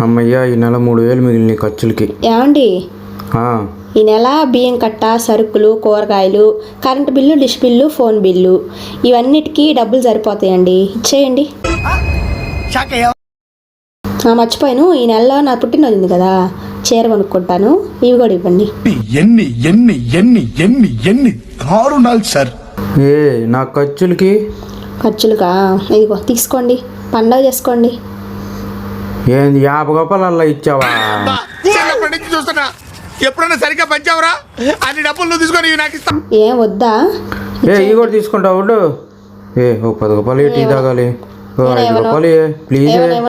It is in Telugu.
అమ్మయ్య ఈ నెల 3000 మిగిలిన ఖర్చులకి. ఏమండి, ఆ, ఈ నెల బియ్యం కట్ట, సరుకులు, కూరగాయలు, current bill, dish bill, phone bill ఇవన్నిటికీ డబ్బులు సరిపోతాయండి, ఇచ్చేయండి. మర్చిపోయాను, ఈ నెలలో నా పుట్టినరోజు ఉంది కదా, చీర కొనుక్కుంటాను, ఇవి కూడా ఇవ్వండి. ఎన్ని ఎన్ని ఎన్ని ఎన్ని ఎన్ని దారుణాలు సార్. ఏ నా ఖర్చులకి? ఖర్చులుగా ఇదిగో తీసుకోండి, పండగ చేసుకోండి. ఏంది 50 రూపాయలు అలా ఇచ్చావా? చిన్నప్పటి నుంచి చూస్తున్నా, ఎప్పుడైనా సరిగ్గా పంచావరా? అన్ని డబ్బులు నువ్వు తీసుకొని నాకు ఇస్తా. ఏం వద్దా? ఇవి కూడా తీసుకుంటావు ఉండు. ఓ 10 రూపాయలు టీ తాగాలి. ఓ 5 రూపాయలు ప్లీజ్.